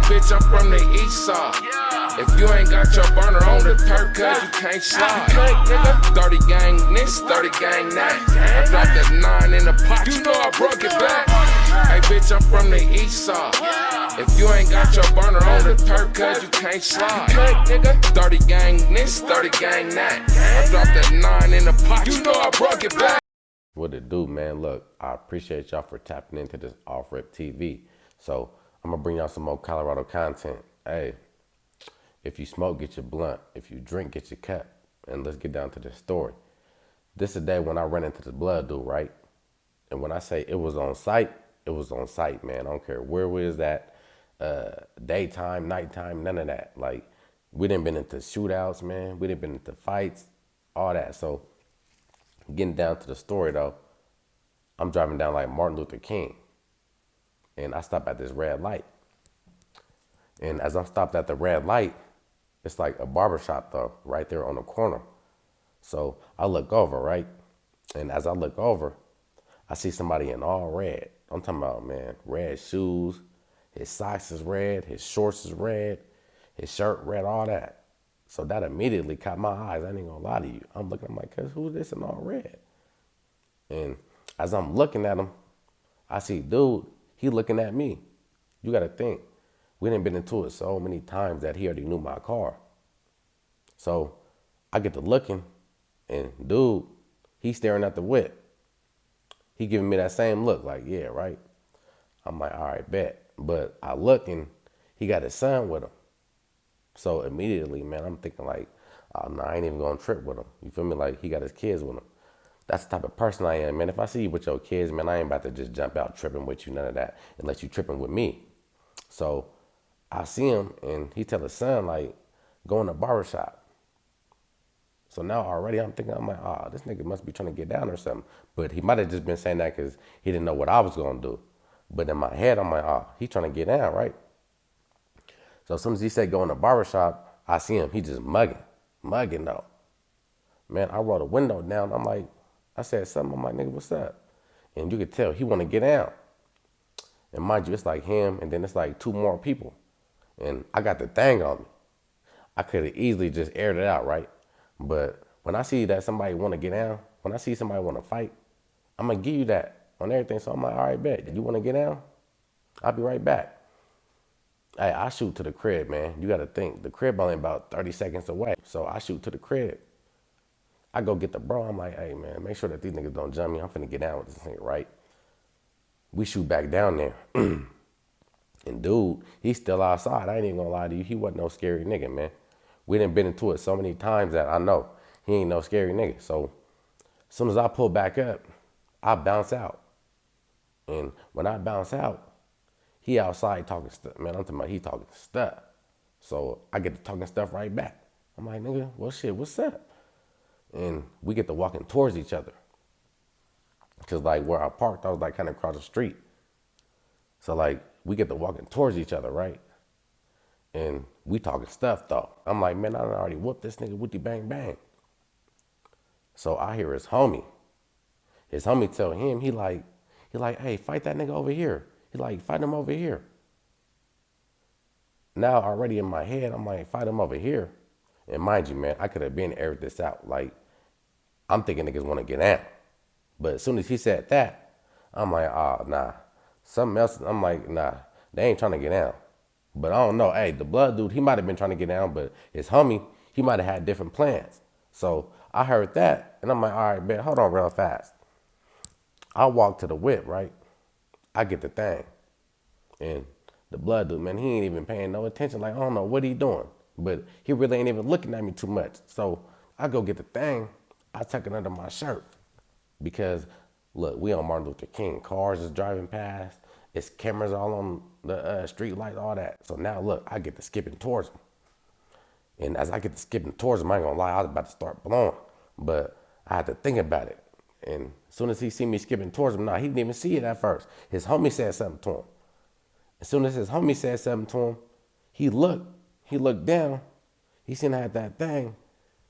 bitch, I'm from the east side. If you ain't got your burner on the turf, cause you can't slide. 30 gang this, 30 gang that. I dropped a 9 in the pot, you know I broke it back. Hey bitch, I'm from the east side. If you ain't got your burner on the turf, cause you can't slide. 30 gang this, 30 gang that. I dropped a 9 in the pot, you know I broke it back. What it do, man? Look, I appreciate y'all for tapping into this off-rip TV. So I'm gonna bring y'all some more Colorado content. Hey, if you smoke, get your blunt. If you drink, get your cup. And let's get down to this story. This is the day when I ran into the blood dude, right? And when I say it was on site, it was on site, man. I don't care where we was at, daytime, nighttime, none of that. Like, we didn't been into shootouts, man. We didn't been into fights, all that. So getting down to the story though, I'm driving down like Martin Luther King. And I stop at this red light. And as I'm stopped at the red light, it's like a barbershop though, right there on the corner. So I look over, right? And as I look over, I see somebody in all red. I'm talking about, man, red shoes, his socks is red, his shorts is red, his shirt red, all that. So that immediately caught my eyes. I ain't gonna lie to you. I'm looking, I'm like, cuz who's this in all red? And as I'm looking at him, I see, dude, he looking at me. You gotta think, we done been into it so many times that he already knew my car. So I get to looking, and dude, he's staring at the whip. He giving me that same look, like, yeah, right? I'm like, all right, bet. But I look, and he got his son with him. So immediately, man, I'm thinking like, oh, no, I ain't even gonna trip with him. You feel me? Like, he got his kids with him. That's the type of person I am, man. If I see you with your kids, man, I ain't about to just jump out tripping with you, none of that, unless you tripping with me. So I see him, and he tell his son, like, go in the barbershop. So now already I'm thinking, I'm like, oh, this nigga must be trying to get down or something. But he might have just been saying that because he didn't know what I was gonna do. But in my head, I'm like, oh, he trying to get down, right? So as soon as he said go in the barbershop, I see him, he just mugging though. Man, I rolled the window down. I said something, I'm like, nigga, what's up? And you could tell he want to get down. And mind you, it's like him, and then it's like 2 more people. And I got the thing on me. I could have easily just aired it out, right? But when I see that somebody want to get down, when I see somebody want to fight, I'm going to give you that on everything. So I'm like, all right, bet. You want to get down? I'll be right back. Hey, I shoot to the crib, man. You got to think, the crib only about 30 seconds away. So I shoot to the crib. I go get the bro. I'm like, hey, man, make sure that these niggas don't jump me. I'm finna get down with this nigga, right? We shoot back down there. And dude, he's still outside. I ain't even gonna lie to you. He wasn't no scary nigga, man. We done been into it so many times that I know he ain't no scary nigga. So as soon as I pull back up, I bounce out. And when I bounce out, he outside talking stuff. Man, I'm talking about he talking stuff. So I get to talking stuff right back. I'm like, nigga, well, shit, what's up? And we get to walking towards each other. Cause like where I parked, I was like kind of across the street. So like we get to walking towards each other, right? And we talking stuff though. I'm like, man, I done already whooped this nigga with the bang bang. So I hear his homie. His homie tell him, he like, hey, fight that nigga over here. He like, fight him over here. Now already in my head, I'm like, fight him over here. And mind you, man, I could have been aired this out. Like, I'm thinking niggas want to get out. But as soon as he said that, I'm like, oh, nah. Something else, I'm like, nah, they ain't trying to get down. But I don't know. Hey, the blood dude, he might have been trying to get down, but his homie, he might have had different plans. So I heard that, and I'm like, all right, man, hold on real fast. I walk to the whip, right? I get the thing. And the blood dude, man, he ain't even paying no attention. Like, I don't know what he doing. But he really ain't even looking at me too much. So I go get the thing. I tuck it under my shirt. Because, look, we on Martin Luther King. Cars is driving past. It's cameras all on the street lights, all that. So now, look, I get to skipping towards him. And as I get to skipping towards him, I ain't gonna lie, I was about to start blowing. But I had to think about it. And as soon as he see me skipping towards him, he didn't even see it at first. His homie said something to him. As soon as his homie said something to him, he looked down. He seen I had that thing.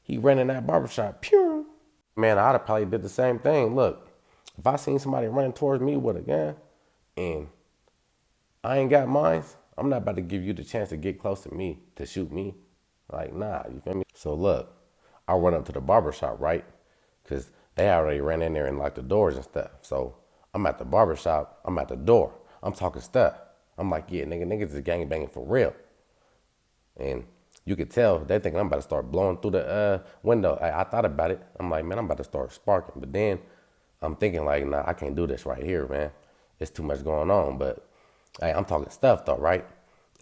He ran in that barbershop. Pew! Man, I'd have probably did the same thing. Look, if I seen somebody running towards me with a gun and I ain't got mine, I'm not about to give you the chance to get close to me to shoot me. Like, nah, you feel me? So look, I run up to the barber shop, right? Because they already ran in there and locked the doors and stuff. So I'm at the barber shop, I'm at the door, I'm talking stuff. I'm like, yeah, niggas is gang banging for real. And you could tell they thinking I'm about to start blowing through the window. I thought about it. I'm like, man, I'm about to start sparking. But then I'm thinking like, nah, I can't do this right here, man. It's too much going on. But hey, I'm talking stuff though, right?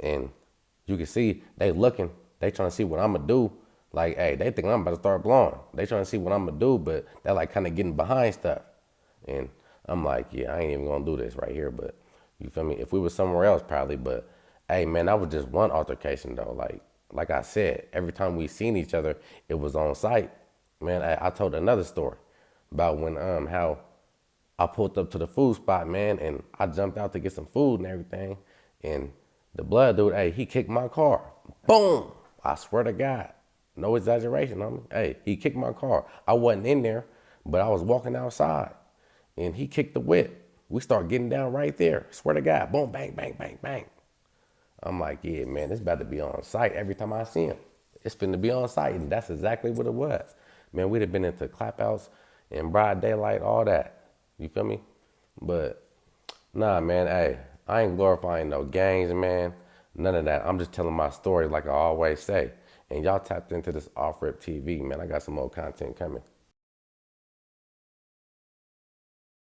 And you can see they looking, they trying to see what I'm gonna do. Like, hey, they think I'm about to start blowing. They trying to see what I'm gonna do, but they're like kind of getting behind stuff. And I'm like, yeah, I ain't even gonna do this right here. But you feel me? If we were somewhere else, probably. But hey, man, that was just one altercation though. Like I said, every time we seen each other, it was on site. Man, I told another story about when how I pulled up to the food spot, man, and I jumped out to get some food and everything. And the blood dude, hey, he kicked my car. Boom! I swear to God. No exaggeration on me. Hey, he kicked my car. I wasn't in there, but I was walking outside. And he kicked the whip. We start getting down right there. Swear to God. Boom, bang, bang, bang, bang. I'm like, yeah, man, it's about to be on site every time I see him. It's finna be on site, and that's exactly what it was. Man, we'd have been into clapouts in broad daylight, all that. You feel me? But nah, man, hey, I ain't glorifying no gangs, man. None of that. I'm just telling my story like I always say. And y'all tapped into this off-rip TV, man. I got some more content coming.